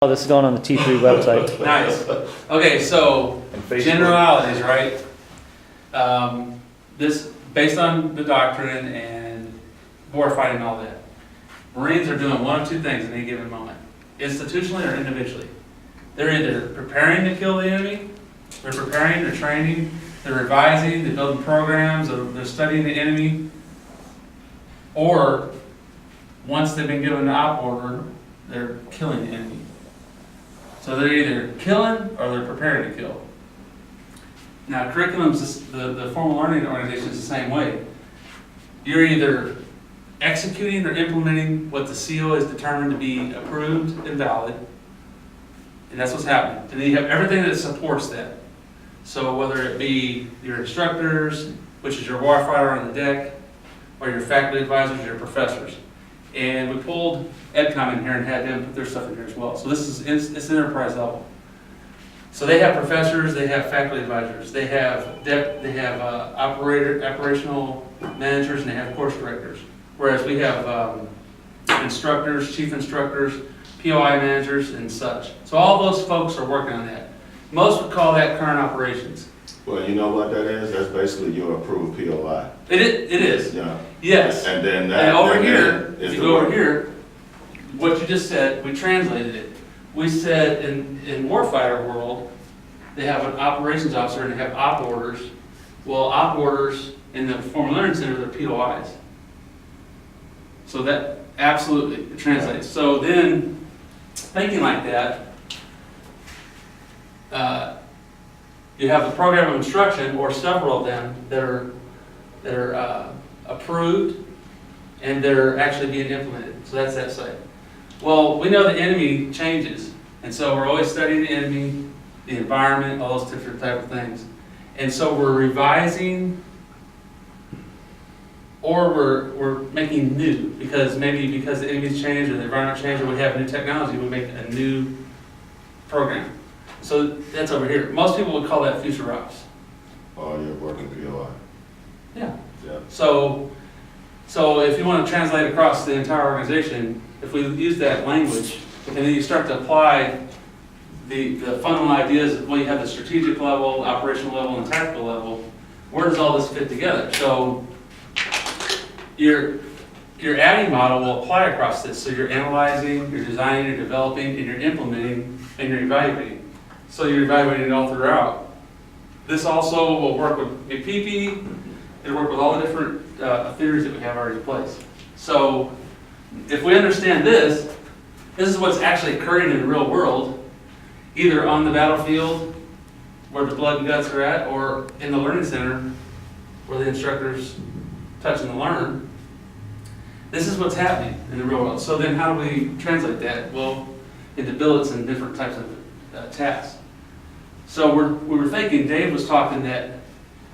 Oh, this is going on the T3 website. Nice. Okay, so generalities, right? This based on the doctrine and warfighting and all that. Marines are doing one of two things at any given moment, institutionally or individually. They're either preparing to kill the enemy, they're preparing, they're training, they're revising, they're building programs, they're studying the enemy, or once they've been given the op order, they're killing the enemy. So they're either killing or they're preparing to kill. Now, curriculum's the formal learning organization is the same way. You're either executing or implementing what the CO is determined to be approved and valid, and that's what's happening. And then you have everything that supports that. So whether it be your instructors, which is your warfighter on the deck, or your faculty advisors, your professors. And we pulled EdCom in here and had them put their stuff in here as well. So this is it's enterprise level. So they have professors, they have faculty advisors, they have operational managers, and they have course directors. Whereas we have instructors, chief instructors, POI managers, and such. So all those folks are working on that. Most would call that current operations. Well, you know what that is? That's basically your approved POI. It is. Yeah. Yes. And then that. And over here, is if you the go over work. here, what you just said, we translated it. We said in warfighter world, they have an operations officer and they have op orders. Well, op orders in the formal learning center, they're POIs. So that absolutely translates. So then, thinking like that, you have a program of instruction, or several of them, that are approved, and they're actually being implemented. So that's that site. Well, we know the enemy changes, and so we're always studying the enemy, the environment, all those different type of things. And so we're revising, or we're making new, because the enemy's changed or the environment changed, or we have new technology, we make a new program. So that's over here. Most people would call that future ops. Oh, you're working POI. Yeah. Yeah. So if you want to translate across the entire organization, if we use that language, and then you start to apply the fundamental ideas, well, you have the strategic level, operational level, and tactical level, where does all this fit together? So your adding model will apply across this. So you're analyzing, you're designing, you're developing, and you're implementing, and you're evaluating. So you're evaluating it all throughout. This also will work with APP, it'll work with all the different theories that we have already in place. So if we understand this is what's actually occurring in the real world, either on the battlefield, where the blood and guts are at, or in the learning center, where the instructor's touch and learn. This is what's happening in the real world. So then how do we translate that? Well, into billets and different types of tasks. So we were thinking, Dave was talking that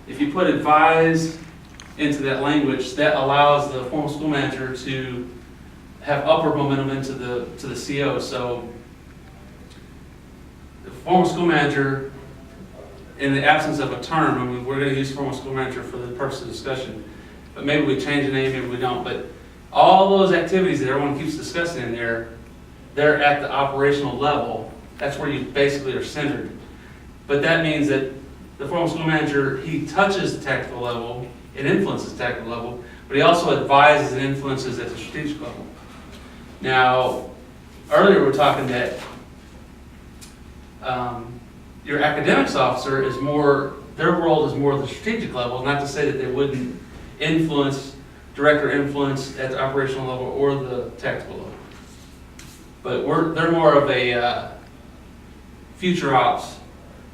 if you put advise into that language, that allows the formal school manager to have upward momentum into the CO. So the formal school manager, in the absence of a term, I mean, we're going to use formal school manager for the purpose of discussion, but maybe we change the name, maybe we don't. But all those activities that everyone keeps discussing in there, they're at the operational level. That's where you basically are centered. But that means that the formal school manager, he touches the tactical level, it influences the tactical level, but he also advises and influences at the strategic level. Now, earlier we were talking that your academics officer is more, their role is more the strategic level, not to say that they wouldn't influence, direct or influence at the operational level or the tactical level. But they're more of a future ops,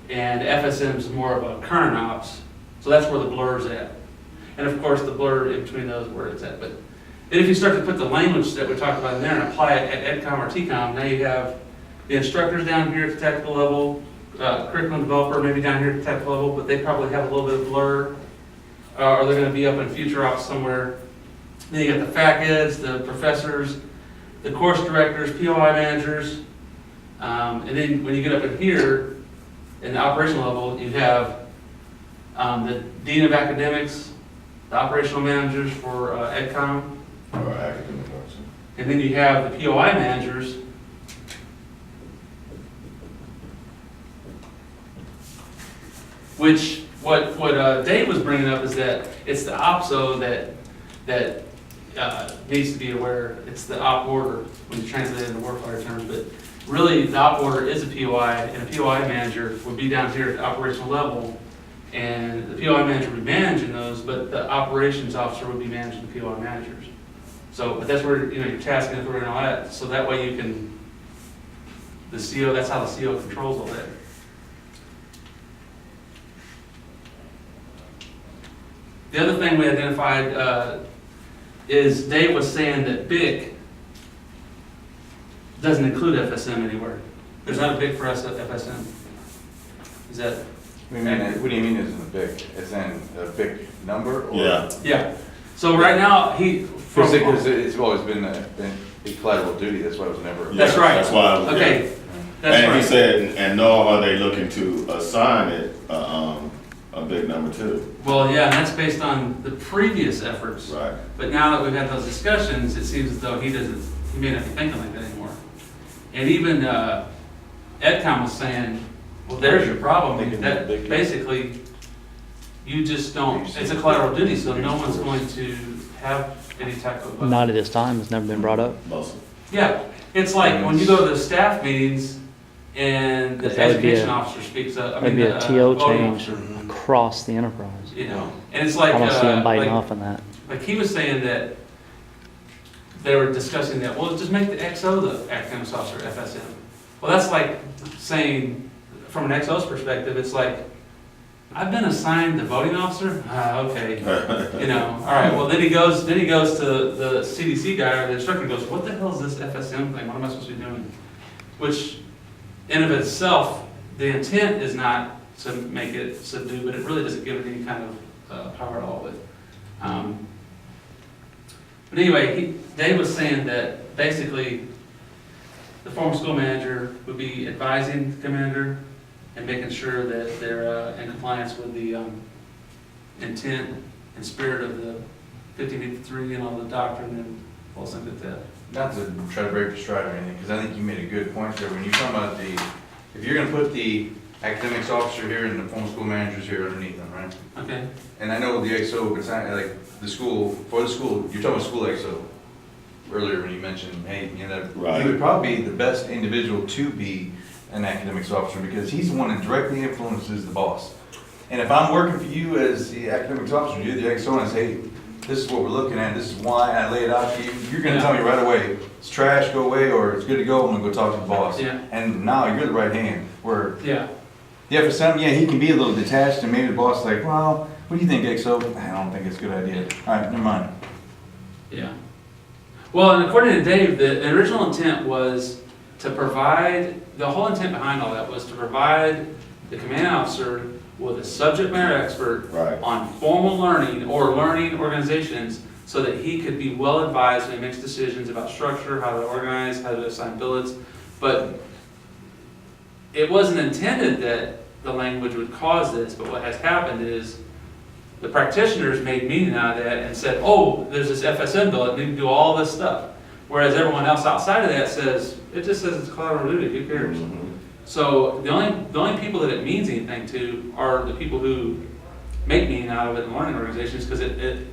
and FSM is more of a current ops. So that's where the blur's at. And of course the blur in between those where it's at. But then if you start to put the language that we talked about in there and apply it at EdCom or TCOM, now you have the instructors down here at the tactical level, curriculum developer maybe down here at the tactical level, but they probably have a little bit of blur, or they're going to be up in future ops somewhere. Then you got the fac eds, the professors, the course directors, POI managers, and then when you get up in here, in the operational level, you have the Dean of Academics, the operational managers for EdCom, Or academic officer. and then you have the POI managers Which, what Dave was bringing up is that it's the OPSO that needs to be aware, it's the op order, when you translate it into workflow terms, but really, the op order is a POI, and a POI manager would be down here at the operational level, and the POI manager would be managing those, but the operations officer would be managing the POI managers. So, but that's where, your task and authority and all that, so that way you can, the CO, that's how the CO controls all that. The other thing we identified is Dave was saying that BIC doesn't include FSM anywhere. There's not a BIC for us at FSM. Is that? What do you mean isn't a BIC? Is in a BIC number? Or? Yeah. Yeah. So right now, Because it's always been a collateral duty, that's why it was never. That's right. That's why. Okay. Yeah. That's And right. he said, and nor are they looking to assign it a big number too. Well, yeah, and that's based on the previous efforts. Right. But now that we've had those discussions, it seems as though he may not be thinking like that anymore. And even EdCom was saying, well, there's your problem. That basically, you just don't, it's a collateral duty, so no one's going to have any type of. Not at this time, it's never been brought up. Mostly. Yeah, it's like when you go to the staff meetings and the Because that would be education a- officer speaks up. That'd be a TO voting change officer, across the enterprise. And it's like, I don't see them biting like, off on that. like he was saying that they were discussing that, well, just make the XO the academics officer, FSM. Well, that's like saying, from an XO's perspective, it's like, I've been assigned the voting officer? Okay, all right, well, then he goes to the CDC guy or the instructor and goes, what the hell is this FSM thing? What am I supposed to be doing? Which, in of itself, the intent is not to make it subdue, but it really doesn't give it any kind of power at all. But anyway, Dave was saying that basically the former school manager would be advising the commander and making sure that they're in compliance with the intent and spirit of the 1553 and all the doctrine and all things like that. Not to try to break your stride or anything, because I think you made a good point there. When you're talking about if you're gonna put the academics officer here and the former school managers here underneath them, right? Okay. And I know the XO, but like the school, for the school, you're talking about school XO earlier when you mentioned, hey, Right. he would probably be the best individual to be an academics officer because he's the one that directly influences the boss. And if I'm working for you as the academics officer, you're the XO, and I say, hey, this is what we're looking at, this is why I lay it out to you, you're gonna tell me right away, it's trash, go away, or it's good to go, I'm gonna go talk to the boss. Yeah. And now you're the right hand, where Yeah. yeah, for some, yeah, he can be a little detached, and maybe the boss is like, well, what do you think, XO? I don't think it's a good idea. All right, never mind. Yeah. Well, and according to Dave, the original intent was to provide, the whole intent behind all that was to provide the command officer with a subject matter expert Right. on formal learning or learning organizations so that he could be well advised when he makes decisions about structure, how to organize, how to assign billets. But it wasn't intended that the language would cause this, but what has happened is the practitioners made meaning out of that and said, oh, there's this FSM bill, it needs to do all this stuff. Whereas everyone else outside of that says, it just says it's collateral duty, who cares? Mhm. So the only people that it means anything to are the people who make meaning out of it in learning organizations, because it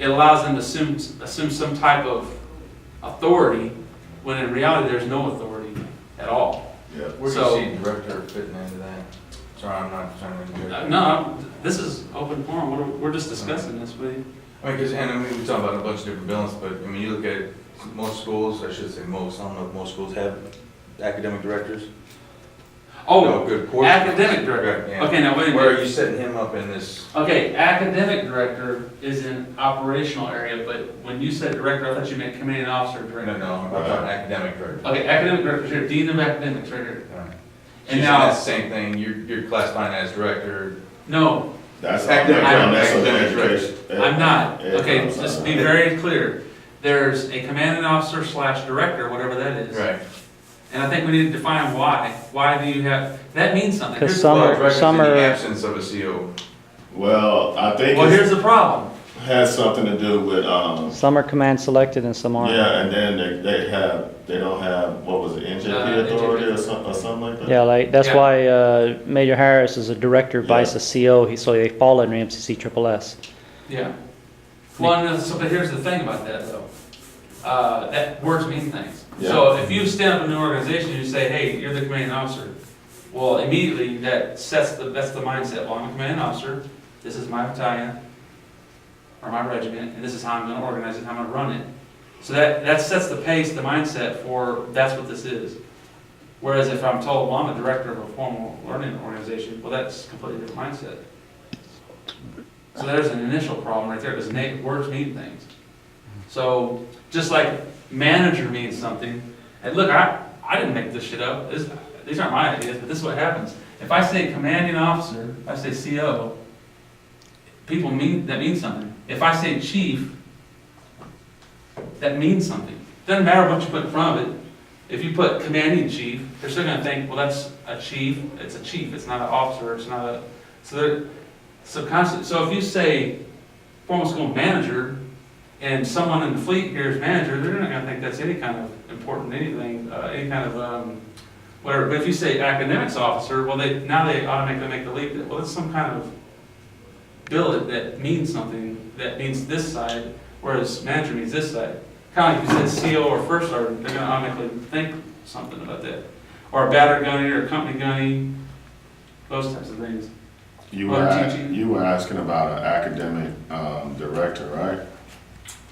allows them to assume some type of authority, when in reality there's no authority at all. Yeah. Where do So- you see director fitting into that? Sorry, I'm not trying to do it. No, this is open forum, we're just discussing this with you. I mean, because, and I mean, we talk about a bunch of different billings, but I mean, you look at most schools, I should say most, I don't know if most schools have academic directors. Oh, No, good portion. academic director. Yeah. Okay, now wait a Where are minute. you setting him up in this? Okay, academic director is in operational area, but when you said director, I thought you meant commanding officer No, director. no, I'm talking academic director. Okay, academic director here, dean of academics right here. All right. And So now- that's the same thing, you're classifying as director. No, That's Academic, that's an academic education. I'm not. Ed- Okay, I'm just to sorry. be very clear. There's a commanding officer / director, whatever that is. Right. And I think we need to define why. Why do you have, that means something. Because Here's the some Well, are- director's some in the are- absence of a CO. Well, I think. Well, it's- here's the problem. has something to do with, Some are command selected and some aren't. yeah, and then they don't have, what was it, NJP authority or something like that? Yeah, like, that's Yeah. why, Major Harris is a director, vice a CO, so they fall under MCC triple S. Yeah. Well, no, so, but here's the thing about that though. That words mean things. So if you stand up in an organization and you say, hey, you're the commanding officer, well, immediately that's the mindset. Well, I'm a commanding officer, this is my battalion, or my regiment, and this is how I'm gonna organize it, how I'm gonna run it. So that sets the pace, the mindset for, that's what this is. Whereas if I'm told, well, I'm a director of a formal learning organization, well, that's a completely different mindset. So there's an initial problem right there, because words mean things. So, just like manager means something, and look, I didn't make this shit up, these aren't my ideas, but this is what happens. If I say commanding officer, if I say CO, that means something. If I say chief, that means something. Doesn't matter what you put in front of it. If you put commanding chief, they're still gonna think, well, that's a chief, it's not an officer, it's not a, so they're subconscious. So if you say formal school manager, and someone in the fleet hears manager, they're not gonna think that's any kind of important anything, any kind of, whatever. But if you say academics officer, well, now they automatically make the leap that, well, it's some kind of bill that means something, that means this side, whereas manager means this side. Kind of like if you said CO or first sergeant, they're gonna automatically think something about that. Or a battery gunny or a company gunny, those types of things. You were asking about an academic, director, right?